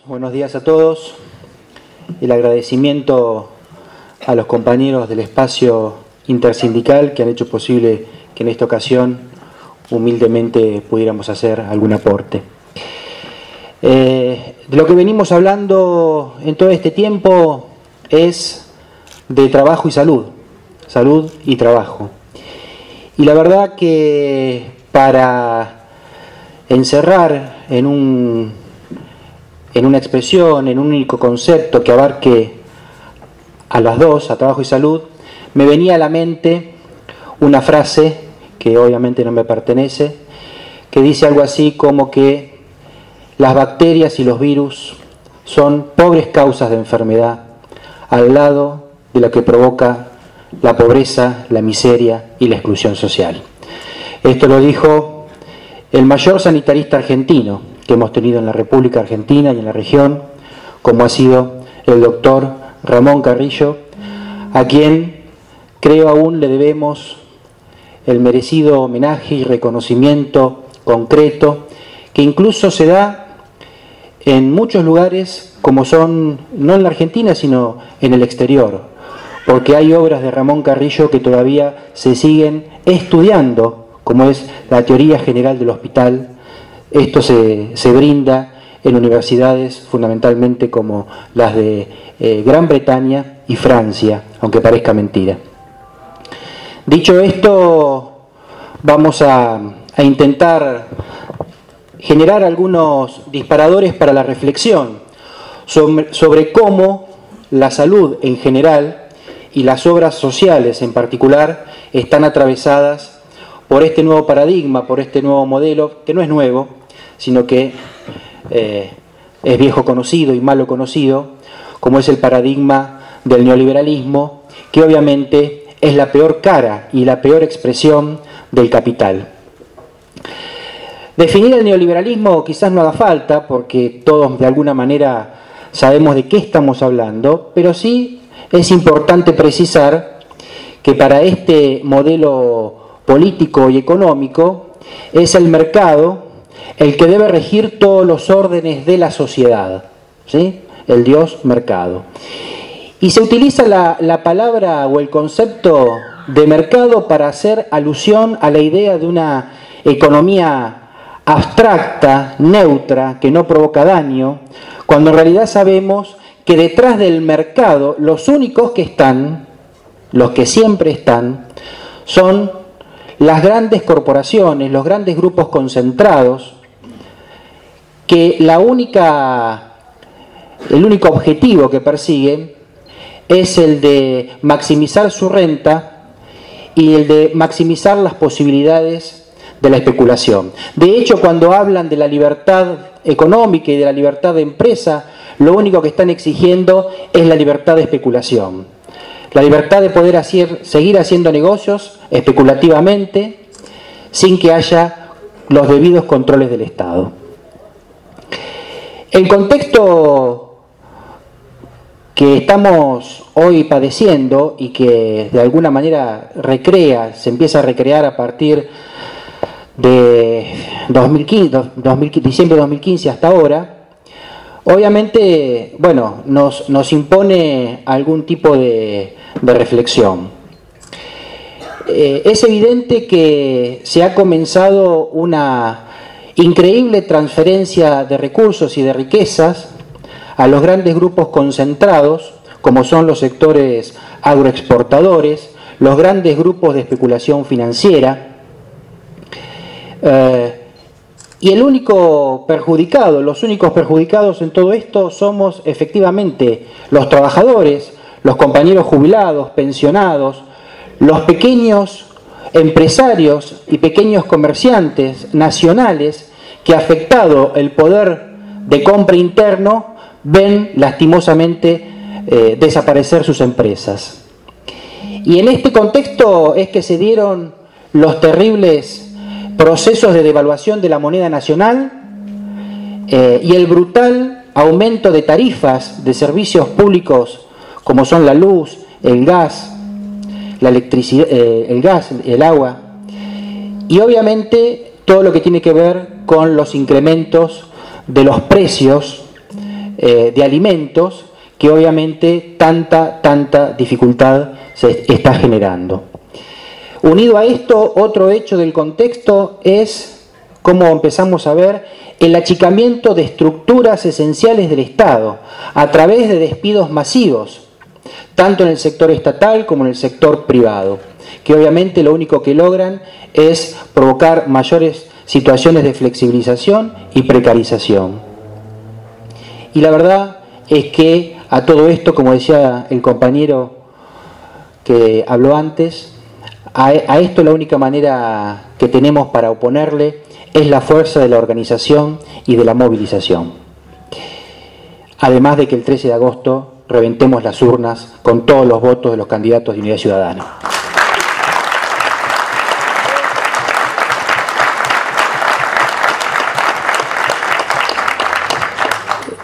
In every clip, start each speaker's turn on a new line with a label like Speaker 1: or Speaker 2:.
Speaker 1: Buenos días a todos. El agradecimiento a los compañeros del espacio intersindical que han hecho posible que en esta ocasión humildemente pudiéramos hacer algún aporte. De lo que venimos hablando en todo este tiempo es de trabajo y salud, salud y trabajo. Y la verdad que para encerrar en una expresión, en un único concepto que abarque a las dos, a trabajo y salud, me venía a la mente una frase que obviamente no me pertenece, que dice algo así como que las bacterias y los virus son pobres causas de enfermedad al lado de lo que provoca la pobreza, la miseria y la exclusión social. Esto lo dijo el mayor sanitarista argentino que hemos tenido en la República Argentina y en la región, como ha sido el doctor Ramón Carrillo, a quien creo aún le debemos el merecido homenaje y reconocimiento concreto, que incluso se da en muchos lugares, como son, no en la Argentina, sino en el exterior, porque hay obras de Ramón Carrillo que todavía se siguen estudiando, como es la teoría general del hospital. Esto se brinda en universidades fundamentalmente como las de Gran Bretaña y Francia, aunque parezca mentira. Dicho esto, vamos a intentar generar algunos disparadores para la reflexión sobre cómo la salud en general y las obras sociales en particular están atravesadas por este nuevo paradigma, por este nuevo modelo, que no es nuevo, sino que es viejo conocido y malo conocido, como es el paradigma del neoliberalismo, que obviamente es la peor cara y la peor expresión del capital. Definir el neoliberalismo quizás no haga falta, porque todos de alguna manera sabemos de qué estamos hablando, pero sí es importante precisar que para este modelo político y económico es el mercado el que debe regir todos los órdenes de la sociedad, ¿sí? El dios mercado. Y se utiliza la palabra o el concepto de mercado para hacer alusión a la idea de una economía abstracta, neutra, que no provoca daño, cuando en realidad sabemos que detrás del mercado los únicos que están, los que siempre están, son las grandes corporaciones, los grandes grupos concentrados, que el único objetivo que persiguen es el de maximizar su renta y el de maximizar las posibilidades de la especulación. De hecho, cuando hablan de la libertad económica y de la libertad de empresa, lo único que están exigiendo es la libertad de especulación. La libertad de poder seguir haciendo negocios especulativamente sin que haya los debidos controles del Estado. El contexto que estamos hoy padeciendo y que de alguna manera se empieza a recrear a partir de diciembre de 2015 hasta ahora, obviamente, bueno, nos impone algún tipo de reflexión. Es evidente que se ha comenzado una increíble transferencia de recursos y de riquezas a los grandes grupos concentrados, como son los sectores agroexportadores, los grandes grupos de especulación financiera, y los únicos perjudicados en todo esto somos efectivamente los trabajadores, los compañeros jubilados, pensionados, los pequeños empresarios y pequeños comerciantes nacionales que, afectado el poder de compra interno, ven lastimosamente desaparecer sus empresas. Y en este contexto es que se dieron los terribles procesos de devaluación de la moneda nacional y el brutal aumento de tarifas de servicios públicos como son la luz, el gas, la electricidad, el agua, y obviamente todo lo que tiene que ver con los incrementos de los precios de alimentos que obviamente tanta dificultad se está generando. Unido a esto, otro hecho del contexto es, como empezamos a ver, el achicamiento de estructuras esenciales del Estado a través de despidos masivos, tanto en el sector estatal como en el sector privado, que obviamente lo único que logran es provocar mayores situaciones de flexibilización y precarización. Y la verdad es que a todo esto, como decía el compañero que habló antes, a esto la única manera que tenemos para oponerle es la fuerza de la organización y de la movilización. Además de que el 13 de agosto reventemos las urnas con todos los votos de los candidatos de Unidad Ciudadana.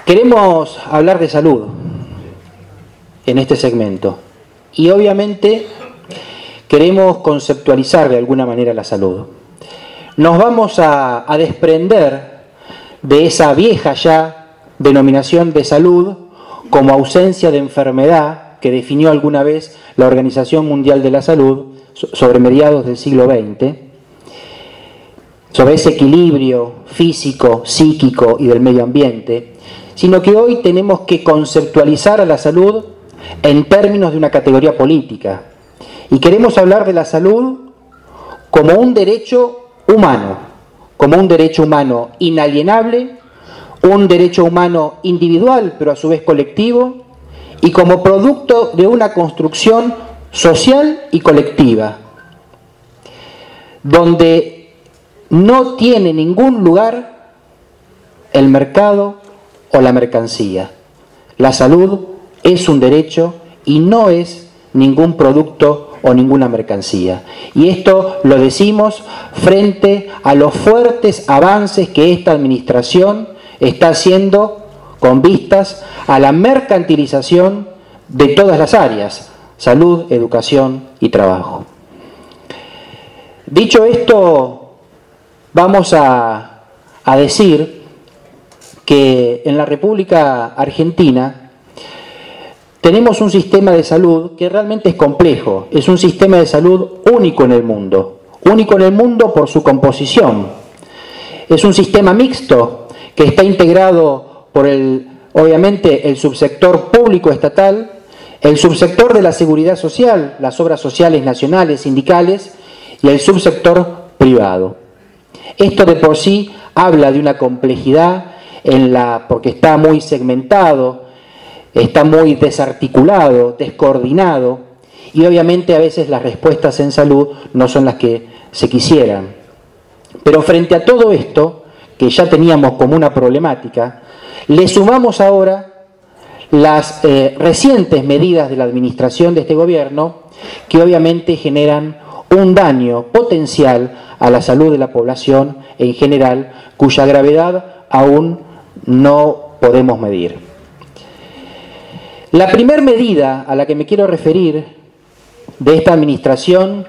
Speaker 1: Queremos hablar de salud en este segmento y obviamente queremos conceptualizar de alguna manera la salud. Nos vamos a desprender de esa vieja ya denominación de salud como ausencia de enfermedad que definió alguna vez la Organización Mundial de la Salud sobre mediados del siglo XX, sobre ese equilibrio físico, psíquico y del medio ambiente, sino que hoy tenemos que conceptualizar a la salud en términos de una categoría política. Y queremos hablar de la salud como un derecho humano, como un derecho humano inalienable, un derecho humano individual, pero a su vez colectivo, y como producto de una construcción social y colectiva, donde no tiene ningún lugar el mercado o la mercancía. La salud es un derecho y no es ningún producto o ninguna mercancía. Y esto lo decimos frente a los fuertes avances que esta administración está haciendo con vistas a la mercantilización de todas las áreas: salud, educación y trabajo. Dicho esto, vamos a decir que en la República Argentina tenemos un sistema de salud que realmente es complejo, es un sistema de salud único en el mundo por su composición. Es un sistema mixto que está integrado por obviamente el subsector público estatal, el subsector de la seguridad social, las obras sociales nacionales, sindicales, y el subsector privado. Esto de por sí habla de una complejidad porque está muy segmentado, está muy desarticulado, descoordinado, y obviamente a veces las respuestas en salud no son las que se quisieran. Pero frente a todo esto, que ya teníamos como una problemática, le sumamos ahora las recientes medidas de la administración de este gobierno, que obviamente generan un daño potencial a la salud de la población en general, cuya gravedad aún no podemos medir. La primera medida a la que me quiero referir de esta administración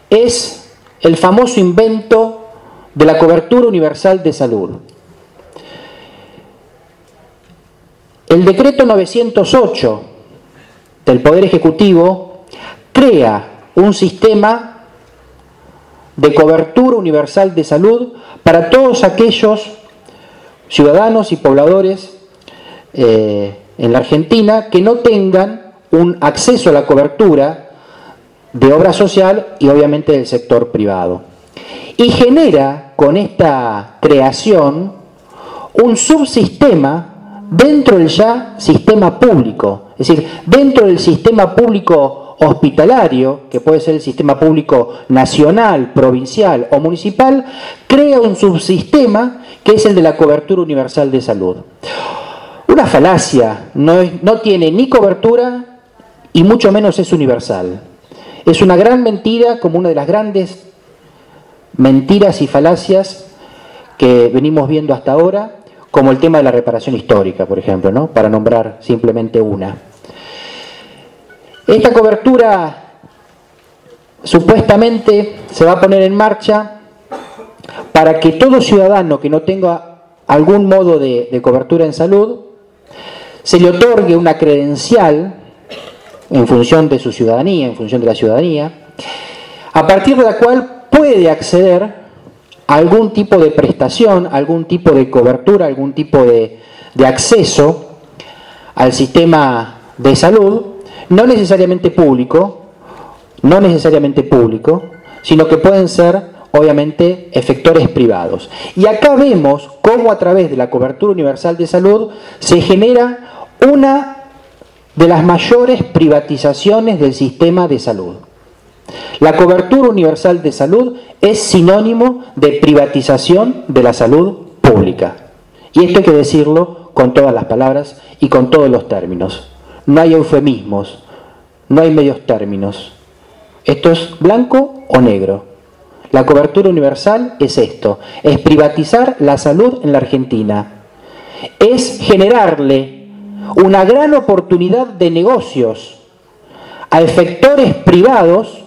Speaker 1: es el famoso invento de la cobertura universal de salud. El decreto 908 del Poder Ejecutivo crea un sistema de cobertura universal de salud para todos aquellos ciudadanos y pobladores en la Argentina que no tengan un acceso a la cobertura de obra social y obviamente del sector privado. Y genera con esta creación un subsistema dentro del ya sistema público, es decir, dentro del sistema público hospitalario, que puede ser el sistema público nacional, provincial o municipal, crea un subsistema que es el de la cobertura universal de salud. Una falacia, no tiene ni cobertura y mucho menos es universal. Es una gran mentira, como una de las grandes mentiras y falacias que venimos viendo hasta ahora, como el tema de la reparación histórica, por ejemplo, ¿no? Para nombrar simplemente una. Esta cobertura supuestamente se va a poner en marcha para que todo ciudadano que no tenga algún modo de cobertura en salud se le otorgue una credencial en función de su ciudadanía, en función de la ciudadanía, a partir de la cual puede acceder a algún tipo de prestación, algún tipo de cobertura, algún tipo de acceso al sistema de salud, no necesariamente público, sino que pueden ser, obviamente, efectores privados. Y acá vemos cómo a través de la cobertura universal de salud se genera una de las mayores privatizaciones del sistema de salud. La cobertura universal de salud es sinónimo de privatización de la salud pública. Y esto hay que decirlo con todas las palabras y con todos los términos. No hay eufemismos, no hay medios términos. Esto es blanco o negro. La cobertura universal es esto, es privatizar la salud en la Argentina. Es generarle una gran oportunidad de negocios a efectores privados,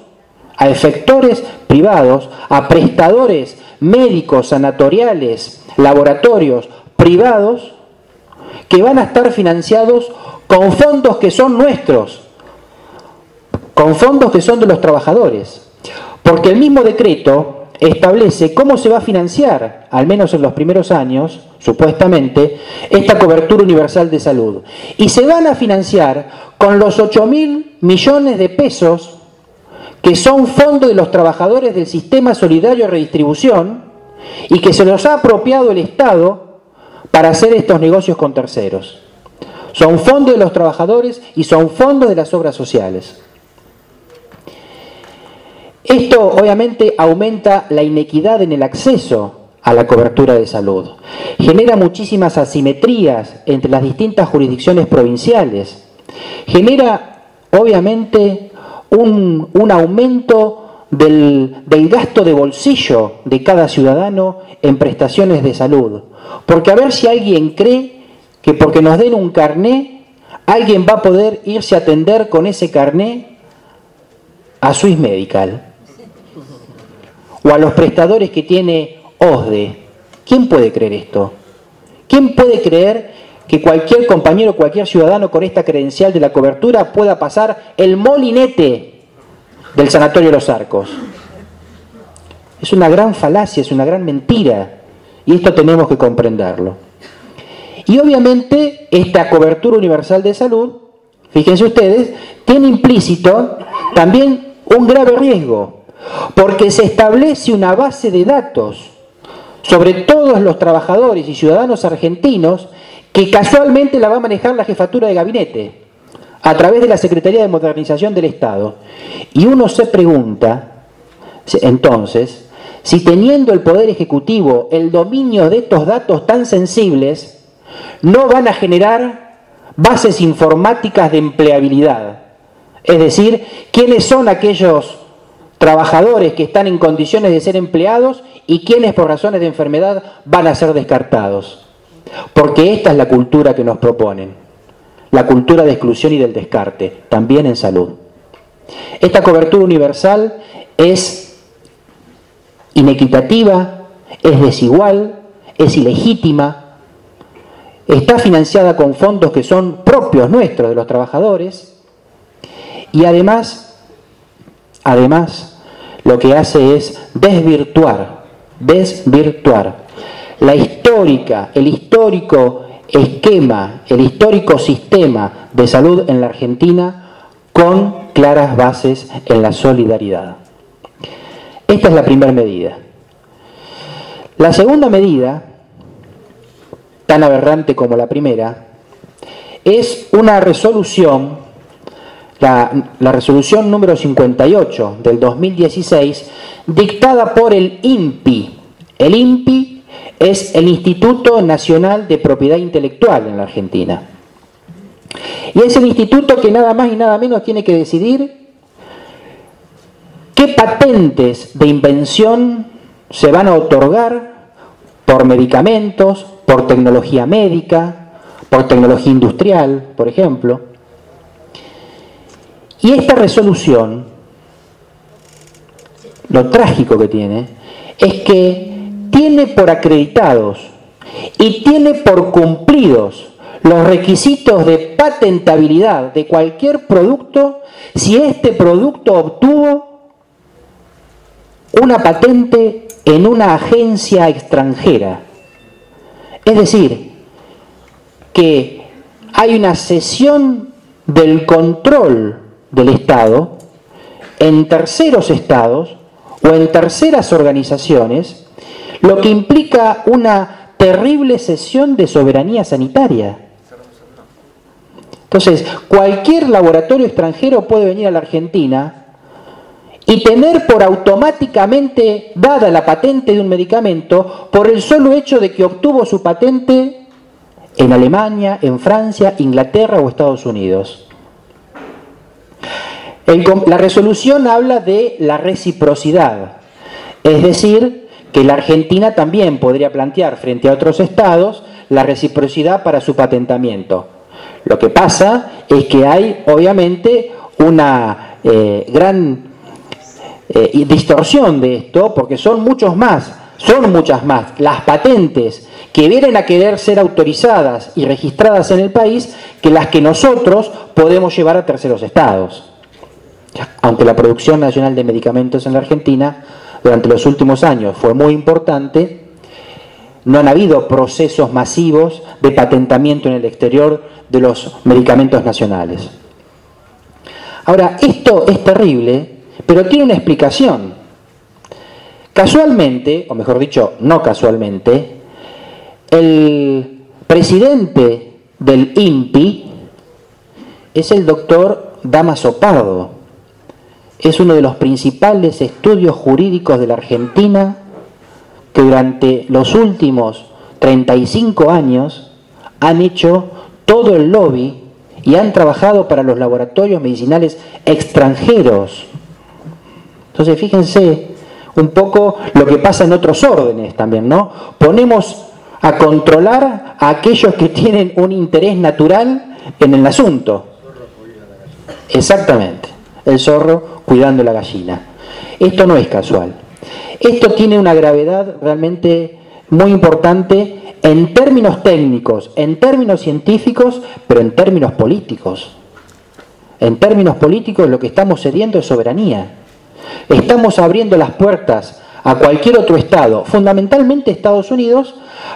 Speaker 1: a prestadores médicos, sanatoriales, laboratorios privados, que van a estar financiados con fondos que son nuestros, con fondos que son de los trabajadores. Porque el mismo decreto establece cómo se va a financiar, al menos en los primeros años, supuestamente, esta cobertura universal de salud. Y se van a financiar con los 8.000 millones de pesos que son fondos de los trabajadores del Sistema Solidario de Redistribución y que se los ha apropiado el Estado para hacer estos negocios con terceros. Son fondos de los trabajadores y son fondos de las obras sociales. Esto obviamente aumenta la inequidad en el acceso a la cobertura de salud. Genera muchísimas asimetrías entre las distintas jurisdicciones provinciales. Genera obviamente un aumento del gasto de bolsillo de cada ciudadano en prestaciones de salud. Porque a ver si alguien cree que porque nos den un carné, alguien va a poder irse a atender con ese carné a Swiss Medical. O a los prestadores que tiene OSDE. ¿Quién puede creer esto? ¿Quién puede creer que cualquier compañero, cualquier ciudadano con esta credencial de la cobertura pueda pasar el molinete del Sanatorio de los Arcos? Es una gran falacia, es una gran mentira. Y esto tenemos que comprenderlo. Y obviamente esta cobertura universal de salud, fíjense ustedes, tiene implícito también un grave riesgo. Porque se establece una base de datos sobre todos los trabajadores y ciudadanos argentinos que casualmente la va a manejar la jefatura de gabinete a través de la Secretaría de Modernización del Estado. Y uno se pregunta, entonces, si teniendo el Poder Ejecutivo el dominio de estos datos tan sensibles, no van a generar bases informáticas de empleabilidad. Es decir, ¿quiénes son aquellos trabajadores que están en condiciones de ser empleados y quienes por razones de enfermedad van a ser descartados? Porque esta es la cultura que nos proponen, la cultura de exclusión y del descarte, también en salud. Esta cobertura universal es inequitativa, es desigual, es ilegítima, está financiada con fondos que son propios nuestros, de los trabajadores, y además lo que hace es desvirtuar el histórico esquema, el histórico sistema de salud en la Argentina con claras bases en la solidaridad. Esta es la primera medida. La segunda medida, tan aberrante como la primera, es una resolución, la resolución número 58 del 2016, dictada por el INPI. El INPI es el Instituto Nacional de Propiedad Intelectual en la Argentina. Y es el instituto que nada más y nada menos tiene que decidir qué patentes de invención se van a otorgar por medicamentos, por tecnología médica, por tecnología industrial, por ejemplo. Y esta resolución, lo trágico que tiene, es que tiene por acreditados y tiene por cumplidos los requisitos de patentabilidad de cualquier producto si este producto obtuvo una patente en una agencia extranjera. Es decir, que hay una cesión del control del Estado en terceros estados o en terceras organizaciones, lo que implica una terrible cesión de soberanía sanitaria. Entonces, cualquier laboratorio extranjero puede venir a la Argentina y tener por automáticamente dada la patente de un medicamento por el solo hecho de que obtuvo su patente en Alemania, en Francia, Inglaterra o Estados Unidos. La resolución habla de la reciprocidad, es decir, que la Argentina también podría plantear frente a otros estados la reciprocidad para su patentamiento. Lo que pasa es que hay obviamente una gran distorsión de esto, porque son muchas más las patentes que vienen a querer ser autorizadas y registradas en el país que las que nosotros podemos llevar a terceros estados. Aunque la producción nacional de medicamentos en la Argentina durante los últimos años fue muy importante, no han habido procesos masivos de patentamiento en el exterior de los medicamentos nacionales. Ahora, esto es terrible, pero tiene una explicación. Casualmente, o mejor dicho, no casualmente, el presidente del INPI es el doctor Dámaso Pardo. Es uno de los principales estudios jurídicos de la Argentina que durante los últimos 35 años han hecho todo el lobby y han trabajado para los laboratorios medicinales extranjeros. Entonces, fíjense un poco lo que pasa en otros órdenes también, ¿no? Ponemos a controlar a aquellos que tienen un interés natural en el asunto. Exactamente, el zorro cuidando la gallina. Esto no es casual. Esto tiene una gravedad realmente muy importante en términos técnicos, en términos científicos, pero en términos políticos. En términos políticos lo que estamos cediendo es soberanía. Estamos abriendo las puertas a cualquier otro estado, fundamentalmente Estados Unidos,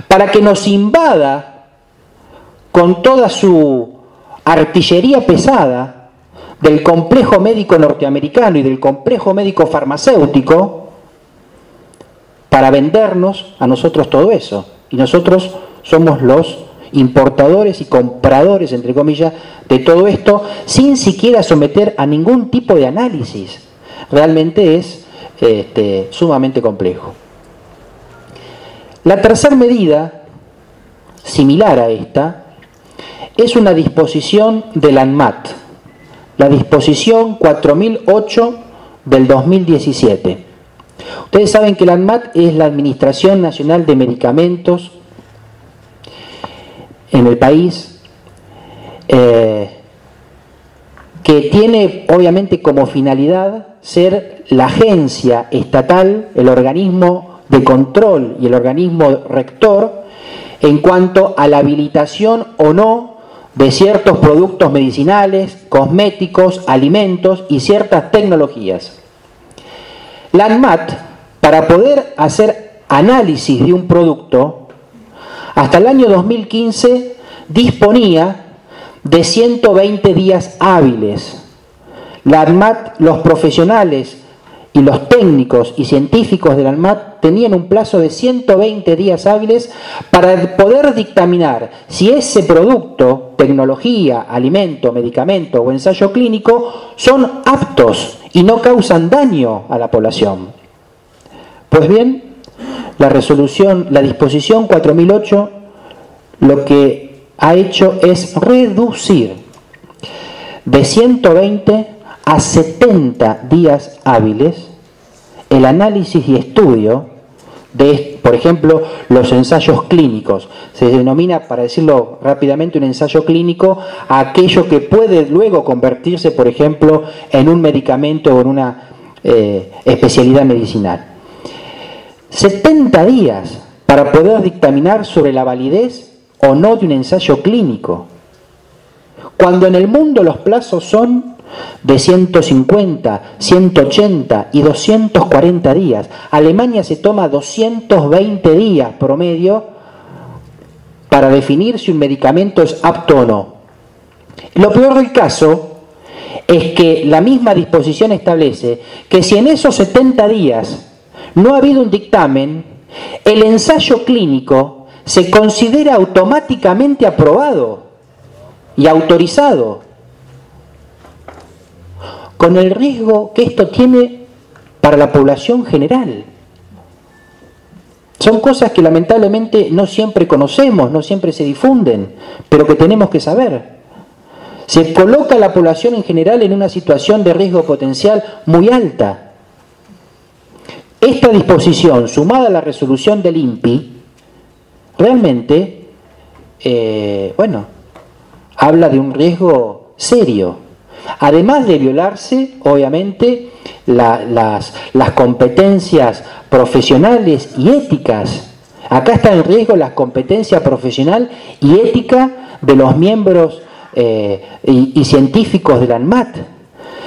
Speaker 1: para que nos invada con toda su artillería pesada del complejo médico norteamericano y del complejo médico farmacéutico para vendernos a nosotros todo eso. Y nosotros somos los importadores y compradores, entre comillas, de todo esto sin siquiera someter a ningún tipo de análisis. Realmente es sumamente complejo. La tercera medida, similar a esta, es una disposición del ANMAT, la disposición 4008 del 2017. Ustedes saben que la ANMAT es la Administración Nacional de Medicamentos en el país, que tiene obviamente como finalidad ser la agencia estatal, el organismo de control y el organismo rector en cuanto a la habilitación o no de ciertos productos medicinales, cosméticos, alimentos y ciertas tecnologías. La ANMAT, para poder hacer análisis de un producto, hasta el año 2015 disponía de 120 días hábiles. La ANMAT, los profesionales y los técnicos y científicos de la ANMAT tenían un plazo de 120 días hábiles para poder dictaminar si ese producto, tecnología, alimento, medicamento o ensayo clínico son aptos y no causan daño a la población. Pues bien, la disposición 4008 lo que ha hecho es reducir de 120 a 70 días hábiles el análisis y estudio de, por ejemplo, los ensayos clínicos. Se denomina, para decirlo rápidamente, un ensayo clínico a aquello que puede luego convertirse, por ejemplo, en un medicamento o en una especialidad medicinal. 70 días para poder dictaminar sobre la validez o no de un ensayo clínico. Cuando en el mundo los plazos son de 150, 180 y 240 días. Alemania se toma 220 días promedio para definir si un medicamento es apto o no. Lo peor del caso es que la misma disposición establece que si en esos 70 días no ha habido un dictamen, el ensayo clínico se considera automáticamente aprobado y autorizado, con el riesgo que esto tiene para la población general. Son cosas que lamentablemente no siempre conocemos, no siempre se difunden, pero que tenemos que saber. Se coloca a la población en general en una situación de riesgo potencial muy alta. Esta disposición, sumada a la resolución del INPI, realmente, habla de un riesgo serio. Además de violarse, obviamente, las competencias profesionales y éticas. Acá está en riesgo la competencia profesional y ética de los miembros y científicos de la ANMAT.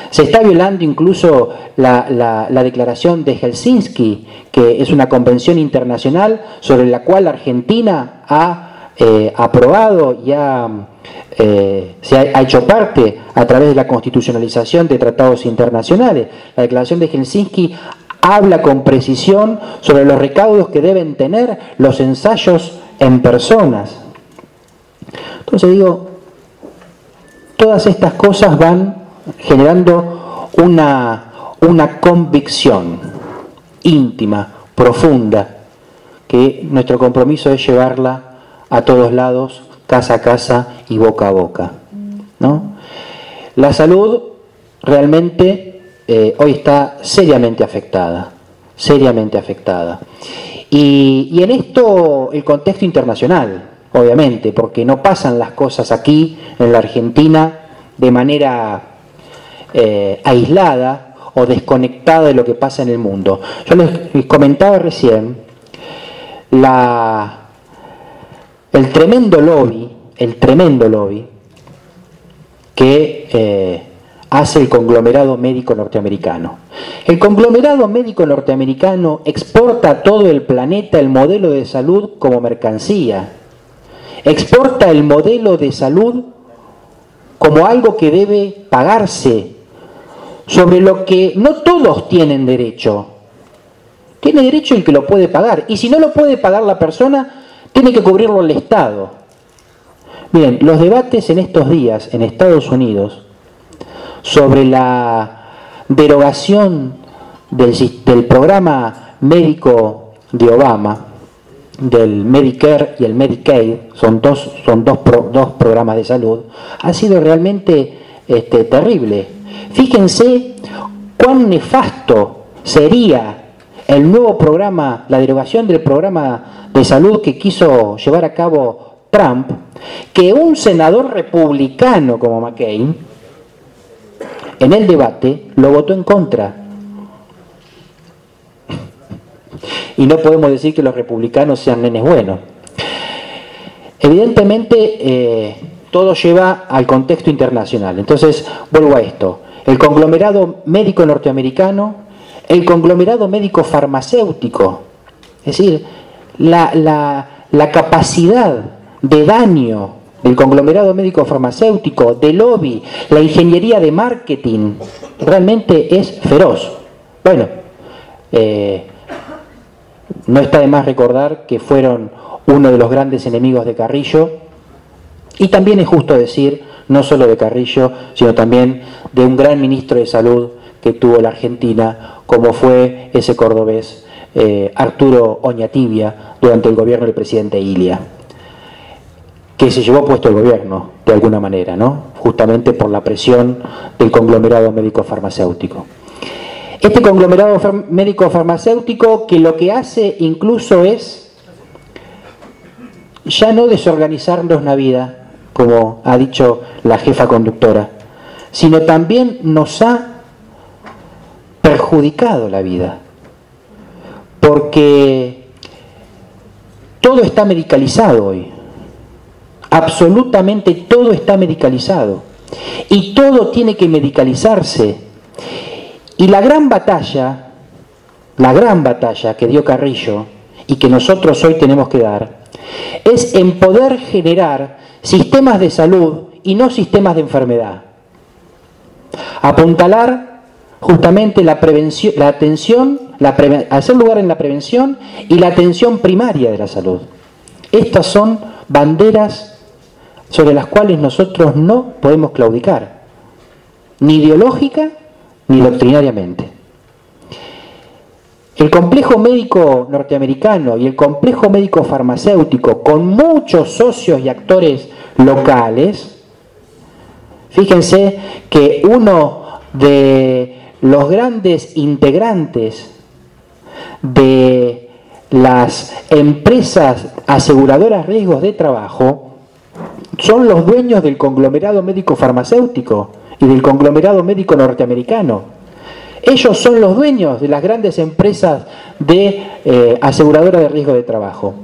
Speaker 1: Se está violando incluso la declaración de Helsinki, que es una convención internacional sobre la cual Argentina ha aprobado y se ha hecho parte a través de la constitucionalización de tratados internacionales. La declaración de Helsinki habla con precisión sobre los recaudos que deben tener los ensayos en personas. Entonces digo, todas estas cosas van generando una convicción íntima, profunda, que nuestro compromiso es llevarla a todos lados, casa a casa y boca a boca, ¿no? La salud realmente hoy está seriamente afectada, y en esto el contexto internacional, obviamente, porque no pasan las cosas aquí en la Argentina de manera aislada o desconectada de lo que pasa en el mundo. Yo les comentaba recién el tremendo lobby que hace el conglomerado médico norteamericano. El conglomerado médico norteamericano exporta a todo el planeta el modelo de salud como mercancía. Exporta el modelo de salud como algo que debe pagarse, sobre lo que no todos tienen derecho. Tiene derecho el que lo puede pagar, y si no lo puede pagar la persona, tiene que cubrirlo el Estado. Miren, los debates en estos días en Estados Unidos sobre la derogación del programa médico de Obama, del Medicare y el Medicaid, son dos programas de salud, ha sido realmente terrible. Fíjense cuán nefasto sería el nuevo programa, la derogación del programa de salud que quiso llevar a cabo Trump, que un senador republicano como McCain en el debate lo votó en contra. Y no podemos decir que los republicanos sean nenes buenos. Evidentemente todo lleva al contexto internacional. Entonces vuelvo a esto: el conglomerado médico norteamericano, el conglomerado médico farmacéutico, es decir, la capacidad de daño del conglomerado médico farmacéutico, de lobby, la ingeniería de marketing, realmente es feroz. Bueno, no está de más recordar que fueron uno de los grandes enemigos de Carrillo, y también es justo decir, no solo de Carrillo, sino también de un gran ministro de salud que tuvo la Argentina, como fue ese cordobés Arturo Oñatibia durante el gobierno del presidente Ilia, que se llevó puesto el gobierno de alguna manera, ¿no? Justamente por la presión del conglomerado médico farmacéutico. Este conglomerado médico farmacéutico que lo que hace incluso es ya no desorganizarnos la vida, como ha dicho la jefa conductora, sino también nos ha perjudicado la vida, porque todo está medicalizado hoy. Absolutamente todo está medicalizado. Y todo tiene que medicalizarse. Y la gran batalla que dio Carrillo y que nosotros hoy tenemos que dar, es en poder generar sistemas de salud y no sistemas de enfermedad. Apuntalar justamente la prevención, la atención, hacer lugar en la prevención y la atención primaria de la salud. Estas son banderas sobre las cuales nosotros no podemos claudicar, ni ideológica ni doctrinariamente. El complejo médico norteamericano y el complejo médico farmacéutico, con muchos socios y actores locales, fíjense que uno de los grandes integrantes de las empresas aseguradoras riesgos de trabajo son los dueños del conglomerado médico farmacéutico y del conglomerado médico norteamericano. Ellos son los dueños de las grandes empresas de aseguradora de riesgo de trabajo.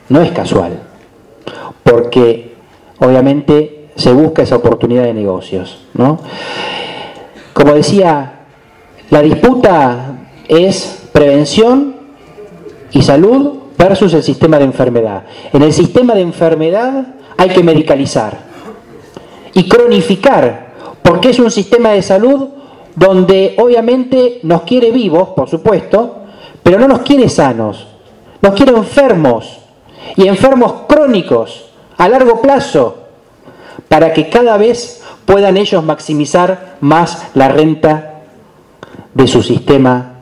Speaker 1: No es casual, porque obviamente se busca esa oportunidad de negocios, ¿no? Como decía, la disputa es prevención y salud versus el sistema de enfermedad. En el sistema de enfermedad hay que medicalizar y cronificar, porque es un sistema de salud donde obviamente nos quiere vivos, por supuesto, pero no nos quiere sanos, nos quiere enfermos, y enfermos crónicos, a largo plazo, para que cada vez puedan ellos maximizar más la renta de su sistema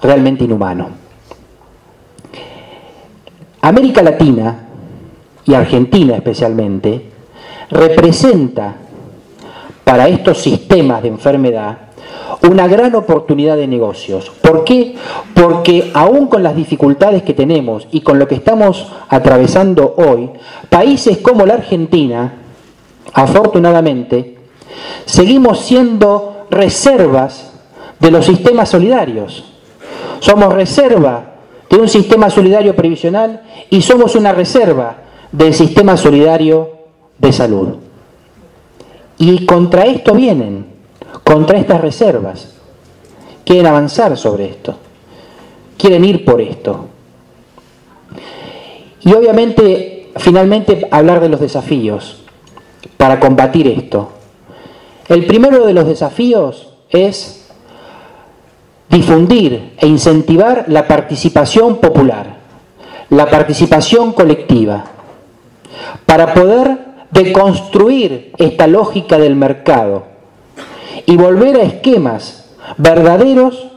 Speaker 1: realmente inhumano. América Latina, y Argentina especialmente, representa para estos sistemas de enfermedad una gran oportunidad de negocios. ¿Por qué? Porque aún con las dificultades que tenemos y con lo que estamos atravesando hoy, países como la Argentina, afortunadamente, seguimos siendo reservas de los sistemas solidarios. Somos reserva de un sistema solidario previsional y somos una reserva del sistema solidario de salud. Y contra esto vienen, contra estas reservas. Quieren avanzar sobre esto. Quieren ir por esto. Y obviamente, finalmente, hablar de los desafíos para combatir esto. El primero de los desafíos es difundir e incentivar la participación popular, la participación colectiva, para poder deconstruir esta lógica del mercado y volver a esquemas verdaderos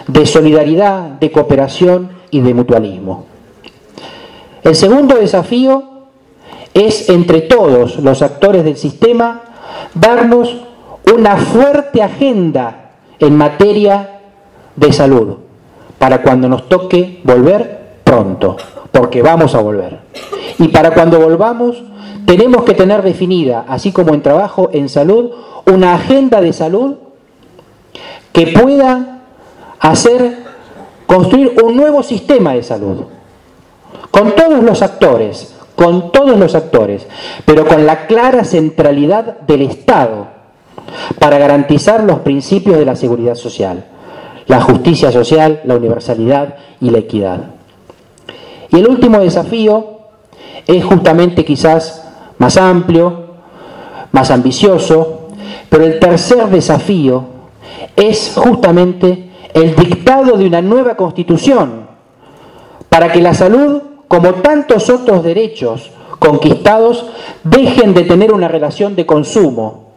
Speaker 1: de solidaridad, de cooperación y de mutualismo. El segundo desafío es, entre todos los actores del sistema, darnos una fuerte agenda en materia de salud para cuando nos toque volver pronto, porque vamos a volver. Y para cuando volvamos tenemos que tener definida, así como en trabajo, en salud, una agenda de salud que pueda construir un nuevo sistema de salud, con todos los actores, pero con la clara centralidad del Estado para garantizar los principios de la seguridad social, la justicia social, la universalidad y la equidad. Y el último desafío es justamente quizás más amplio, más ambicioso, pero el tercer desafío es justamente el dictado de una nueva constitución para que la salud, como tantos otros derechos conquistados, dejen de tener una relación de consumo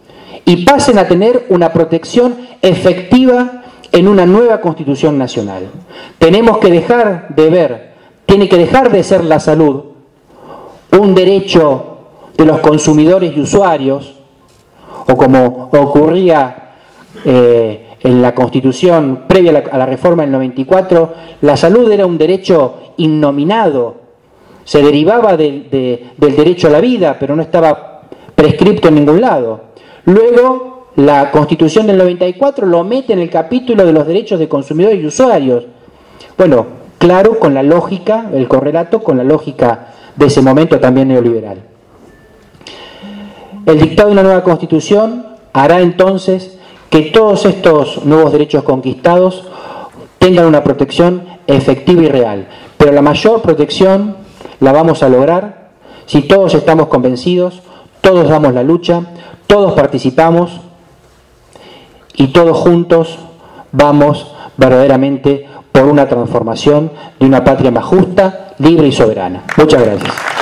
Speaker 1: y pasen a tener una protección efectiva en una nueva constitución nacional. Tenemos que dejar de ver, tiene que dejar de ser la salud un derecho de los consumidores y usuarios, o como ocurría en la Constitución previa a la reforma del 94, la salud era un derecho innominado, se derivaba del derecho a la vida, pero no estaba prescripto en ningún lado. Luego, la Constitución del 94 lo mete en el capítulo de los derechos de consumidores y usuarios. Bueno, claro, con la lógica, el correlato con la lógica de ese momento también neoliberal. El dictado de una nueva Constitución hará entonces que todos estos nuevos derechos conquistados tengan una protección efectiva y real, pero la mayor protección la vamos a lograr si todos estamos convencidos, todos damos la lucha, todos participamos y todos juntos vamos verdaderamente por una transformación de una patria más justa, libre y soberana. Muchas gracias.